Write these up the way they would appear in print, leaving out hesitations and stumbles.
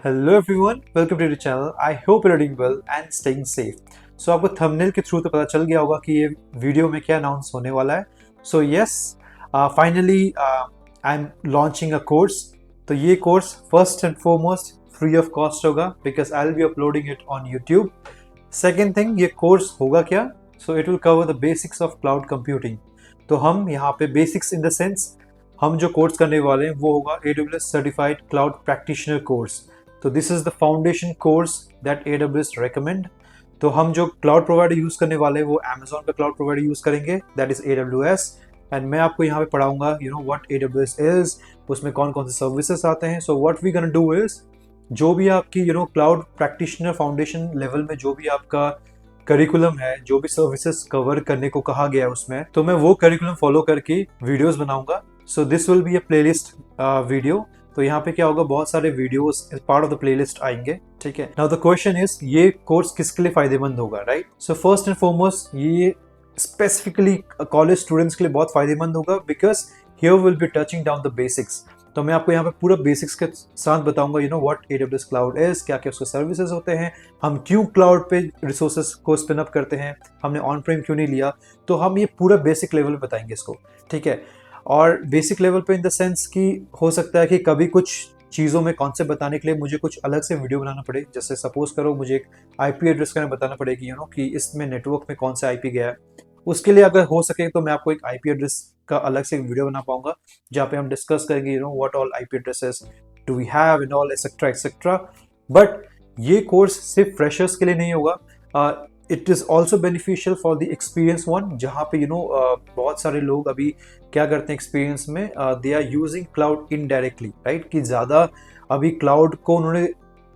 Hello everyone, welcome to the channel. I hope you're doing well and staying safe. So आपको thumbnail के through तो पता चल गया होगा कि ये वीडियो में क्या अनाउंस होने वाला है. So yes, finally I'm launching a course. तो ये course first and foremost free of cost होगा because I'll be uploading it on YouTube. Second thing, ये कोर्स होगा क्या? So it will cover the basics of cloud computing. तो हम यहाँ पे basics in the sense हम जो कोर्स करने वाले हैं वो होगा AWS Certified Cloud Practitioner course. तो this is the foundation course that AWS recommend. तो हम जो क्लाउड प्रोवाइडर यूज करने वाले हैं वो Amazon का क्लाउड प्रोवाइडर यूज करेंगे, दैट इज AWS. एंड मैं आपको यहाँ पे पढ़ाऊंगा व्हाट AWS इज, उसमें कौन कौन से सर्विसेज आते हैं. So what we gonna do is, जो भी आपकी क्लाउड प्रैक्टिशनर फाउंडेशन लेवल में जो भी आपका करिकुलम है, जो भी सर्विसेज कवर करने को कहा गया है उसमें, तो मैं वो करिकुलम फॉलो करके वीडियोस बनाऊंगा. So this will be a playlist video. तो यहाँ पे क्या होगा, बहुत सारे videos part of the playlist आएंगे. ठीक है. नाउ द क्वेश्चन इज, ये कोर्स किसके लिए फायदेमंद होगा, right? So first and foremost ये स्पेसिफिकली कॉलेज स्टूडेंट्स के लिए बहुत फायदेमंद होगा because here will be touching down the basics. तो मैं आपको यहाँ पे पूरा बेसिक्स के साथ बताऊंगा व्हाट AWS क्लाउड इज, क्या क्या उसके सर्विसेज होते हैं, हम क्यों क्लाउड पे रिसोर्सेज को स्पिन अप करते हैं, हमने ऑन प्रेम क्यों नहीं लिया. तो हम ये पूरा बेसिक लेवल पे बताएंगे इसको. ठीक है. और बेसिक लेवल पे इन द सेंस कि हो सकता है कि कभी कुछ चीज़ों में कॉन्सेप्ट बताने के लिए मुझे कुछ अलग से वीडियो बनाना पड़े. जैसे सपोज करो मुझे एक IP एड्रेस का बताना पड़े कि इसमें नेटवर्क में कौन सा IP गया है. उसके लिए अगर हो सके तो मैं आपको एक IP एड्रेस का अलग से वीडियो बना पाऊंगा जहाँ पे हम डिस्कस करेंगे what all IP addresses do we have and all etcetera etcetera. But ये कोर्स सिर्फ फ्रेशर्स के लिए नहीं होगा. It is also beneficial for the experience one, जहाँ पे बहुत सारे लोग अभी क्या करते हैं एक्सपीरियंस में, they are using cloud indirectly, right? कि ज़्यादा अभी क्लाउड को उन्होंने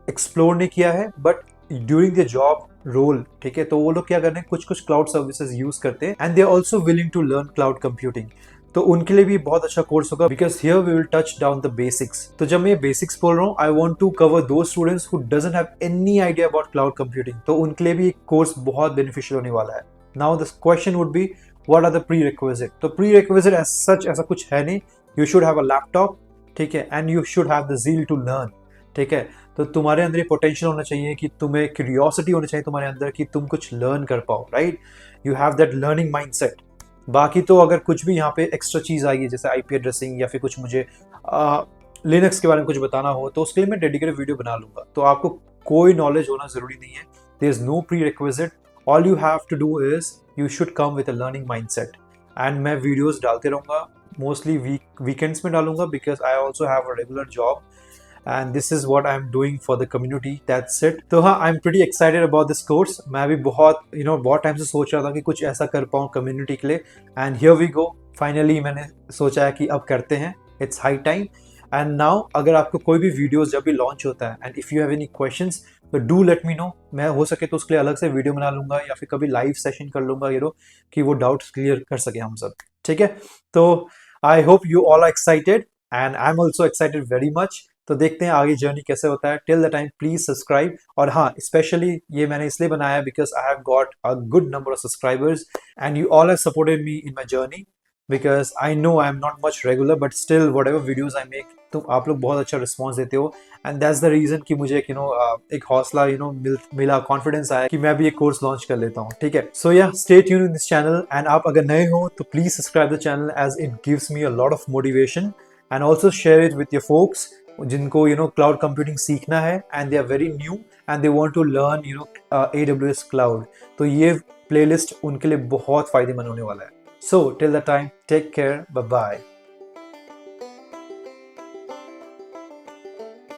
एक्सप्लोर नहीं किया है but during the job role. ठीक है. तो वो लोग क्या कर रहे हैं, कुछ कुछ क्लाउड सर्विसेज यूज करते हैं and they are also willing to learn cloud computing. तो उनके लिए भी बहुत अच्छा कोर्स होगा because here we will touch down the basics. तो जब मैं ये बेसिक्स बोल रहा हूँ, आई वांट टू कवर दो students who doesn't have any idea about cloud computing. तो उनके लिए भी कोर्स बहुत बेनिफिशियल होने वाला है. Now the question would be, what are the prerequisite. तो प्री रिक्विजिट एज सच ऐसा कुछ है नहीं. You should have a laptop, ठीक है, and you should have the zeal to learn. ठीक है. तो तुम्हारे अंदर ये पोटेंशियल होना चाहिए कि तुम्हें क्यूरियोसिटी होनी चाहिए तुम्हारे अंदर कि तुम कुछ लर्न कर पाओ, right? You have that learning mindset. बाकी तो अगर कुछ भी यहाँ पे एक्स्ट्रा चीज़ आएगी जैसे IP एड्रेसिंग या फिर कुछ मुझे लिनक्स के बारे में कुछ बताना हो तो उसके लिए मैं डेडिकेटेड वीडियो बना लूँगा. तो आपको कोई नॉलेज होना ज़रूरी नहीं है. There is no prerequisite. All you have to do is you should come with a learning mindset. And मैं वीडियोज़ डालते रहूँगा, मोस्टली वीकेंड्स में डालूंगा because I also have a regular job and this is what I'm doing for the community. That's it. तो हाँ, I'm pretty excited about this course. मैं भी बहुत बहुत टाइम से सोच रहा था कि कुछ ऐसा कर पाऊँ कम्युनिटी के लिए. And here we go. Finally मैंने सोचा है कि अब करते हैं. It's high time. And now अगर आपको कोई भी वीडियोस जब भी लॉन्च होता है and if you have any questions तो do let me know. मैं हो सके तो उसके लिए अलग से वीडियो बना लूँगा या फिर कभी लाइव सेशन कर लूँगा कि वो डाउट्स क्लियर कर सके हम सब. ठीक है. तो I hope you all are excited and I'm also excited very much. तो देखते हैं आगे जर्नी कैसे होता है. Till the time please subscribe. और हाँ, स्पेशली ये मैंने इसलिए बनाया because I have got a good number of subscribers and you all have supported me in my journey because I know I am not much regular but still what ever videos I make, तो आप लोग बहुत अच्छा response देते हो and that's the reason कि मुझे एक हौसला मिला, कॉन्फिडेंस आया कि मैं भी एक कोर्स लॉन्च कर लेता हूँ. ठीक है. So yeah stay tuned in this channel and आप अगर नए हो तो please subscribe the channel as it gives me a lot of motivation and also share it with your folks जिनको क्लाउड कंप्यूटिंग सीखना है and they are very new and they want to learn AWS cloud. तो ये playlist उनके लिए बहुत फायदेमंद होने वाला है. So till the time take care, bye bye.